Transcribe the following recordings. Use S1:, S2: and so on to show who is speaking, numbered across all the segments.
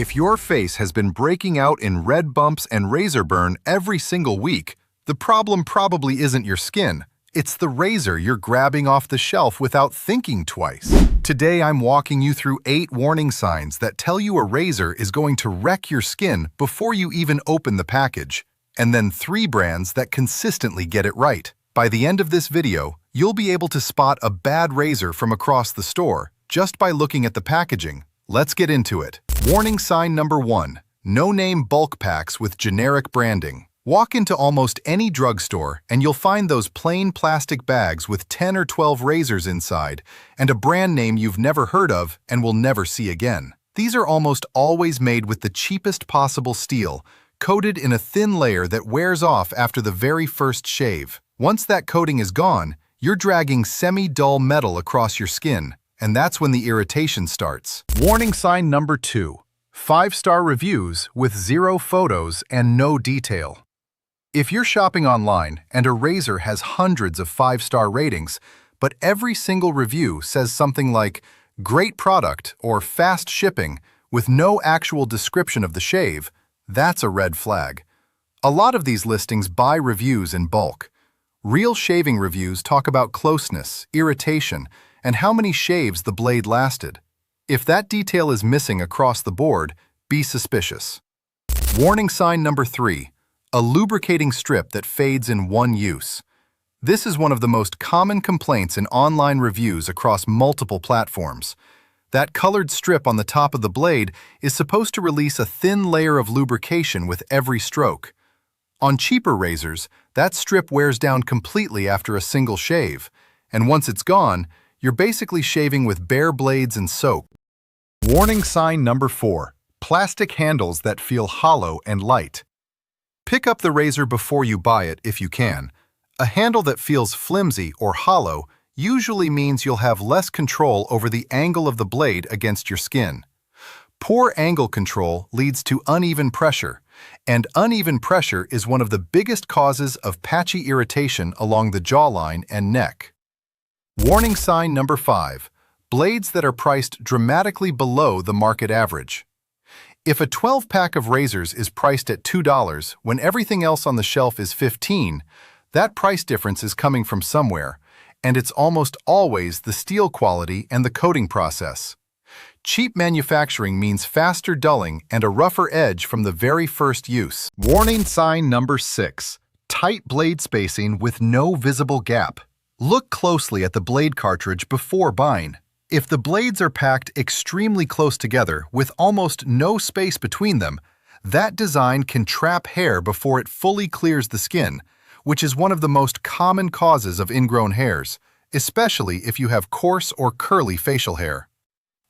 S1: If your face has been breaking out in red bumps and razor burn every single week, the problem probably isn't your skin. It's the razor you're grabbing off the shelf without thinking twice. Today I'm walking you through 8 warning signs that tell you a razor is going to wreck your skin before you even open the package, and then 3 brands that consistently get it right. By the end of this video, you'll be able to spot a bad razor from across the store just by looking at the packaging. Let's get into it. Warning sign number 1. No-name bulk packs with generic branding. Walk into almost any drugstore and you'll find those plain plastic bags with 10 or 12 razors inside and a brand name you've never heard of and will never see again. These are almost always made with the cheapest possible steel, coated in a thin layer that wears off after the very first shave. Once that coating is gone, you're dragging semi-dull metal across your skin, and that's when the irritation starts. Warning sign number 2. 5-star reviews with 0 photos and no detail. If you're shopping online and a razor has hundreds of 5-star ratings, but every single review says something like, "Great product" or "fast shipping," with no actual description of the shave, that's a red flag. A lot of these listings buy reviews in bulk. Real shaving reviews talk about closeness, irritation, and how many shaves the blade lasted. If that detail is missing across the board, be suspicious. Warning sign number 3. A lubricating strip that fades in one use. This is one of the most common complaints in online reviews across multiple platforms. That colored strip on the top of the blade is supposed to release a thin layer of lubrication with every stroke. On cheaper razors, that strip wears down completely after a single shave, and once it's gone, you're basically shaving with bare blades and soap. Warning sign number 4. Plastic handles that feel hollow and light. Pick up the razor before you buy it if you can. A handle that feels flimsy or hollow usually means you'll have less control over the angle of the blade against your skin. Poor angle control leads to uneven pressure, and uneven pressure is one of the biggest causes of patchy irritation along the jawline and neck. Warning sign number 5. Blades that are priced dramatically below the market average. If a 12-pack of razors is priced at $2 when everything else on the shelf is $15, that price difference is coming from somewhere, and it's almost always the steel quality and the coating process. Cheap manufacturing means faster dulling and a rougher edge from the very first use. Warning sign number 6. Tight blade spacing with no visible gap. Look closely at the blade cartridge before buying. If the blades are packed extremely close together with almost no space between them, that design can trap hair before it fully clears the skin, which is one of the most common causes of ingrown hairs, especially if you have coarse or curly facial hair.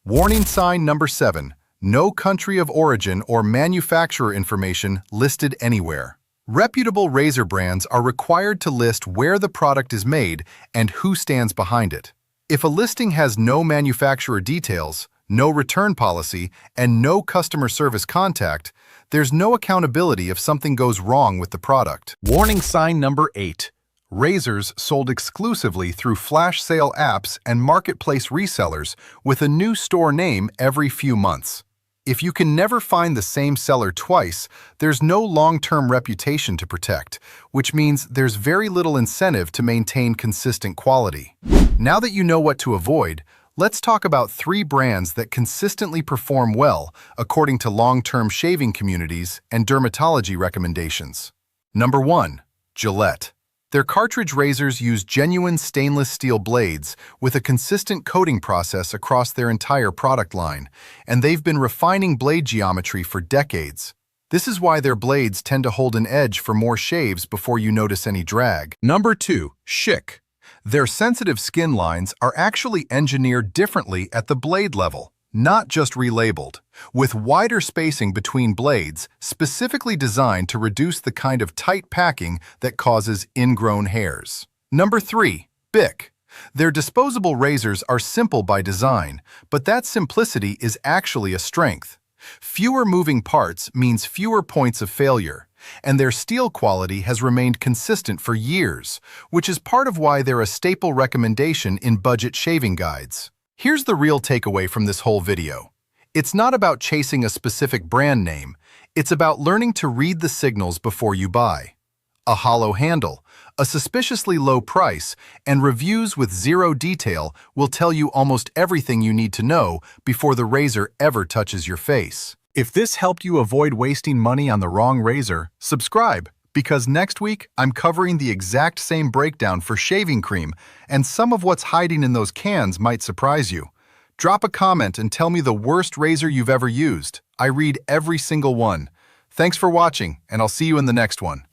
S1: Warning sign number 7. No country of origin or manufacturer information listed anywhere. Reputable razor brands are required to list where the product is made and who stands behind it. If a listing has no manufacturer details, no return policy, and no customer service contact, there's no accountability if something goes wrong with the product. Warning sign number 8. Razors sold exclusively through flash sale apps and marketplace resellers with a new store name every few months. If you can never find the same seller twice, there's no long-term reputation to protect, which means there's very little incentive to maintain consistent quality. Now that you know what to avoid, let's talk about 3 brands that consistently perform well according to long-term shaving communities and dermatology recommendations. Number 1. Gillette. Their cartridge razors use genuine stainless steel blades with a consistent coating process across their entire product line, and they've been refining blade geometry for decades. This is why their blades tend to hold an edge for more shaves before you notice any drag. Number 2. Schick. Their sensitive skin lines are actually engineered differently at the blade level, not just relabeled, with wider spacing between blades specifically designed to reduce the kind of tight packing that causes ingrown hairs. Number 3. Bic. Their disposable razors are simple by design, but that simplicity is actually a strength. Fewer moving parts means fewer points of failure, and their steel quality has remained consistent for years, which is part of why they're a staple recommendation in budget shaving guides. Here's the real takeaway from this whole video. It's not about chasing a specific brand name. It's about learning to read the signals before you buy. A hollow handle, a suspiciously low price, and reviews with zero detail will tell you almost everything you need to know before the razor ever touches your face. If this helped you avoid wasting money on the wrong razor, subscribe, because next week I'm covering the exact same breakdown for shaving cream, and some of what's hiding in those cans might surprise you. Drop a comment and tell me the worst razor you've ever used. I read every single one. Thanks for watching, and I'll see you in the next one.